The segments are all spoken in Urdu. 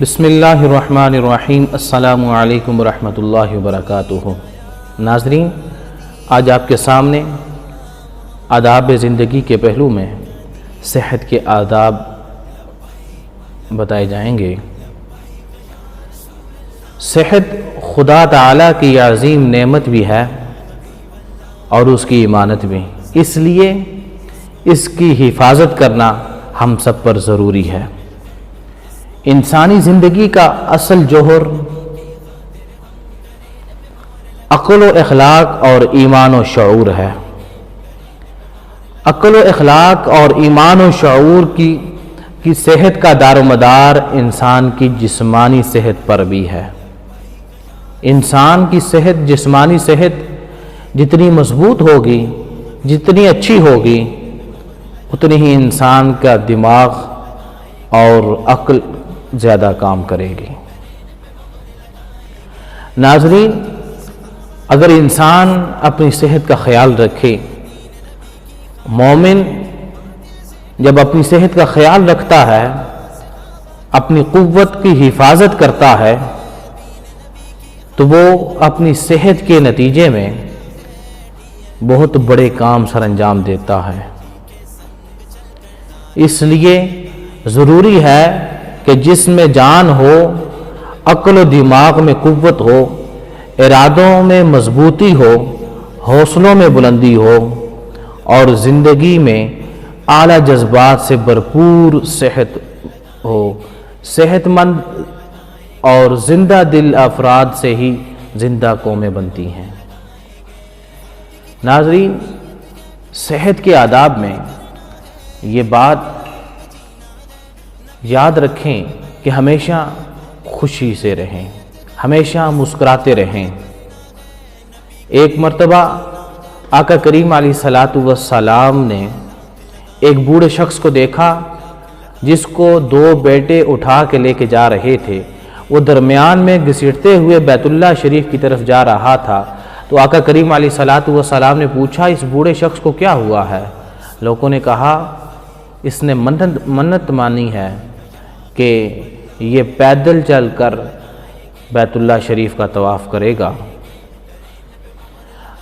بسم اللہ الرحمن الرحیم۔ السلام علیکم ورحمۃ اللہ وبرکاتہ۔ ناظرین، آج آپ کے سامنے آداب زندگی کے پہلو میں صحت کے آداب بتائے جائیں گے۔ صحت خدا تعالیٰ کی عظیم نعمت بھی ہے اور اس کی امانت بھی، اس لیے اس کی حفاظت کرنا ہم سب پر ضروری ہے۔ انسانی زندگی کا اصل جوہر عقل و اخلاق اور ایمان و شعور ہے۔ عقل و اخلاق اور ایمان و شعور کی صحت کا دار و مدار انسان کی جسمانی صحت پر بھی ہے۔ انسان کی صحت، جسمانی صحت جتنی مضبوط ہوگی، جتنی اچھی ہوگی، اتنی ہی انسان کا دماغ اور عقل زیادہ کام کرے گی۔ ناظرین، اگر انسان اپنی صحت کا خیال رکھے، مومن جب اپنی صحت کا خیال رکھتا ہے، اپنی قوت کی حفاظت کرتا ہے، تو وہ اپنی صحت کے نتیجے میں بہت بڑے کام سر انجام دیتا ہے۔ اس لیے ضروری ہے کہ جسم میں جان ہو، عقل و دماغ میں قوت ہو، ارادوں میں مضبوطی ہو، حوصلوں میں بلندی ہو اور زندگی میں اعلیٰ جذبات سے بھرپور صحت ہو۔ صحت مند اور زندہ دل افراد سے ہی زندہ قومیں بنتی ہیں۔ ناظرین، صحت کے آداب میں یہ بات یاد رکھیں کہ ہمیشہ خوشی سے رہیں، ہمیشہ مسکراتے رہیں۔ ایک مرتبہ آقا کریم علیہ الصلاۃ والسلام نے ایک بوڑھے شخص کو دیکھا جس کو دو بیٹے اٹھا کے لے کے جا رہے تھے۔ وہ درمیان میں گھسیٹتے ہوئے بیت اللہ شریف کی طرف جا رہا تھا۔ تو آقا کریم علیہ الصلاۃ والسلام نے پوچھا، اس بوڑھے شخص کو کیا ہوا ہے؟ لوگوں نے کہا، اس نے منت مانی ہے کہ یہ پیدل چل کر بیت اللہ شریف کا طواف کرے گا۔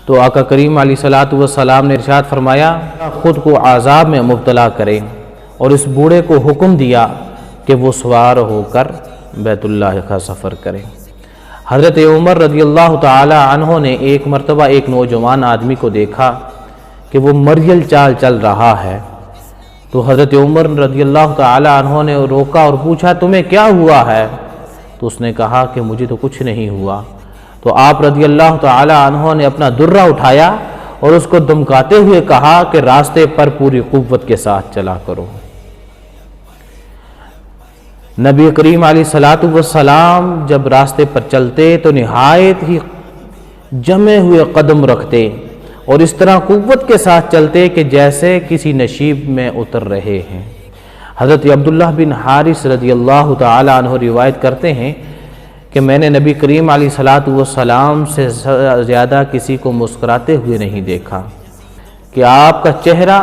تو آقا کریم علیہ الصلاۃ والسلام نے ارشاد فرمایا، خود کو عذاب میں مبتلا کرے، اور اس بوڑھے کو حکم دیا کہ وہ سوار ہو کر بیت اللہ کا سفر کرے۔ حضرت عمر رضی اللہ تعالی عنہ نے ایک مرتبہ ایک نوجوان آدمی کو دیکھا کہ وہ مریل چال چل رہا ہے۔ تو حضرت عمر رضی اللہ تعالی عنہ نے روکا اور پوچھا، تمہیں کیا ہوا ہے؟ تو اس نے کہا کہ مجھے تو کچھ نہیں ہوا۔ تو آپ رضی اللہ تعالی عنہ نے اپنا درہ اٹھایا اور اس کو دمکاتے ہوئے کہا کہ راستے پر پوری قوت کے ساتھ چلا کرو۔ نبی کریم علیہ الصلاۃ والسلام جب راستے پر چلتے تو نہایت ہی جمے ہوئے قدم رکھتے اور اس طرح قوت کے ساتھ چلتے کہ جیسے کسی نشیب میں اتر رہے ہیں۔ حضرت عبداللہ بن حارث رضی اللہ تعالی عنہ روایت کرتے ہیں کہ میں نے نبی کریم علیہ الصلاۃ والسلام سے زیادہ کسی کو مسکراتے ہوئے نہیں دیکھا، کہ آپ کا چہرہ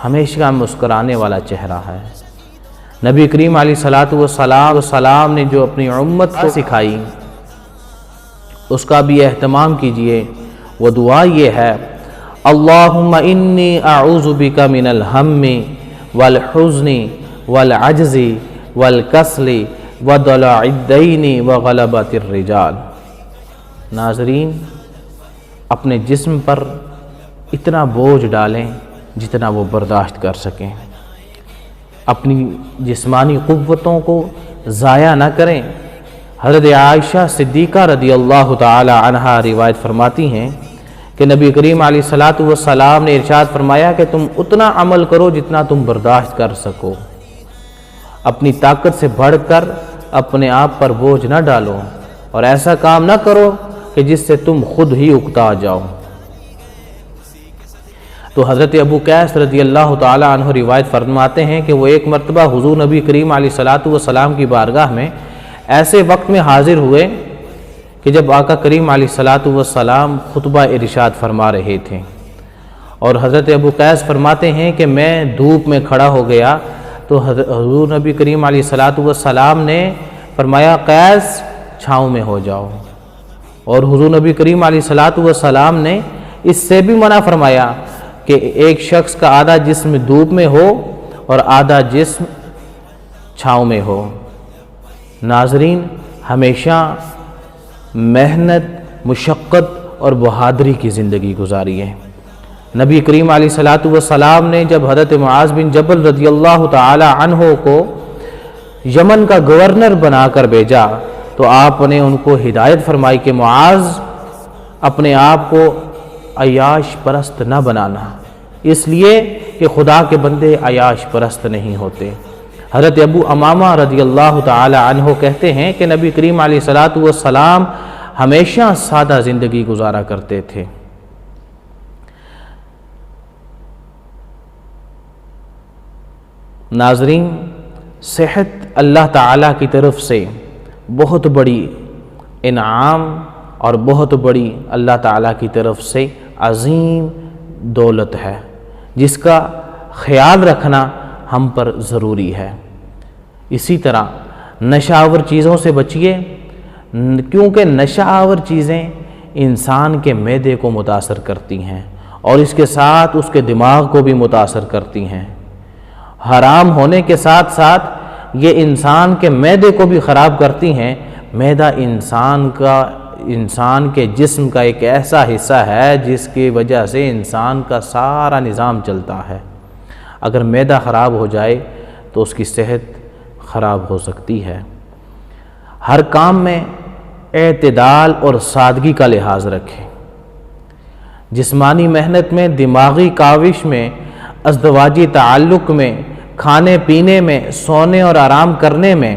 ہمیشہ مسکرانے والا چہرہ ہے۔ نبی کریم علیہ الصلاۃ والسلام نے جو اپنی امت کو سکھائی، اس کا بھی اہتمام کیجئے۔ وہ دعا یہ ہے، اللہم انی اعوذ بک من الہم والحزن والعجز والکسل وضلع الدین وغلبۃ الرجال۔ ناظرین، اپنے جسم پر اتنا بوجھ ڈالیں جتنا وہ برداشت کر سکیں، اپنی جسمانی قوتوں کو ضائع نہ کریں۔ حضرت عائشہ صدیقہ رضی اللہ تعالی عنہا روایت فرماتی ہیں کہ نبی کریم علیہ الصلاۃ والسلام نے ارشاد فرمایا کہ تم اتنا عمل کرو جتنا تم برداشت کر سکو، اپنی طاقت سے بڑھ کر اپنے آپ پر بوجھ نہ ڈالو، اور ایسا کام نہ کرو کہ جس سے تم خود ہی اکتا جاؤ۔ تو حضرت ابو قیس رضی اللہ تعالی عنہ روایت فرماتے ہیں کہ وہ ایک مرتبہ حضور نبی کریم علیہ الصلاۃ والسلام کی بارگاہ میں ایسے وقت میں حاضر ہوئے کہ جب آقا کریم علیہ الصلاۃ والسلام خطبہ ارشاد فرما رہے تھے، اور حضرت ابو قیس فرماتے ہیں کہ میں دھوپ میں کھڑا ہو گیا تو حضور نبی کریم علیہ الصلاۃ والسلام نے فرمایا قیس چھاؤں میں ہو جاؤ، اور حضور نبی کریم علیہ الصلاۃ والسلام نے اس سے بھی منع فرمایا کہ ایک شخص کا آدھا جسم دھوپ میں ہو اور آدھا جسم چھاؤں میں ہو۔ ناظرین، ہمیشہ محنت، مشقت اور بہادری کی زندگی گزاری ہے۔ نبی کریم علیہ الصلاۃ والسلام نے جب حضرت معاذ بن جبل رضی اللہ تعالی عنہ کو یمن کا گورنر بنا کر بھیجا تو آپ نے ان کو ہدایت فرمائی کہ معاذ، اپنے آپ کو عیاش پرست نہ بنانا، اس لیے کہ خدا کے بندے عیاش پرست نہیں ہوتے۔ حضرت ابو امامہ رضی اللہ تعالی عنہ کہتے ہیں کہ نبی کریم علیہ الصلاۃ والسلام ہمیشہ سادہ زندگی گزارا کرتے تھے۔ ناظرین، صحت اللہ تعالیٰ کی طرف سے بہت بڑی انعام اور بہت بڑی اللہ تعالیٰ کی طرف سے عظیم دولت ہے، جس کا خیال رکھنا ہم پر ضروری ہے۔ اسی طرح نشہ آور چیزوں سے بچیے، کیونکہ نشہ آور چیزیں انسان کے معدے کو متاثر کرتی ہیں اور اس کے ساتھ اس کے دماغ کو بھی متاثر کرتی ہیں۔ حرام ہونے کے ساتھ ساتھ یہ انسان کے معدے کو بھی خراب کرتی ہیں۔ معدہ انسان کے جسم کا ایک ایسا حصہ ہے جس کی وجہ سے انسان کا سارا نظام چلتا ہے۔ اگر معدہ خراب ہو جائے تو اس کی صحت خراب ہو سکتی ہے۔ ہر کام میں اعتدال اور سادگی کا لحاظ رکھیں۔ جسمانی محنت میں، دماغی کاوش میں، ازدواجی تعلق میں، کھانے پینے میں، سونے اور آرام کرنے میں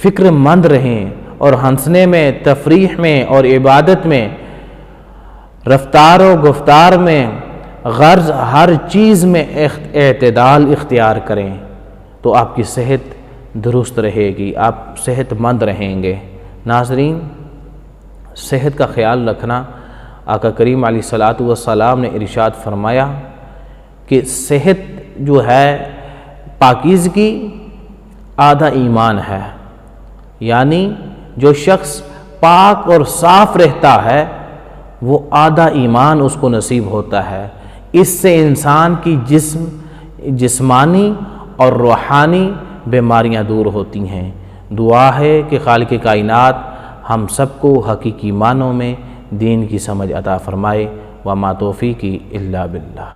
فکر مند رہیں، اور ہنسنے میں، تفریح میں اور عبادت میں، رفتار و گفتار میں، غرض ہر چیز میں اعتدال اختیار کریں تو آپ کی صحت درست رہے گی، آپ صحت مند رہیں گے۔ ناظرین، صحت کا خیال رکھنا، آقا کریم علیہ الصلاۃ والسلام نے ارشاد فرمایا کہ صحت جو ہے پاکیزگی آدھا ایمان ہے، یعنی جو شخص پاک اور صاف رہتا ہے وہ آدھا ایمان اس کو نصیب ہوتا ہے۔ اس سے انسان کی جسمانی اور روحانی بیماریاں دور ہوتی ہیں۔ دعا ہے کہ خالق کائنات ہم سب کو حقیقی معنوں میں دین کی سمجھ عطا فرمائے۔ وما توفیقی الا باللہ۔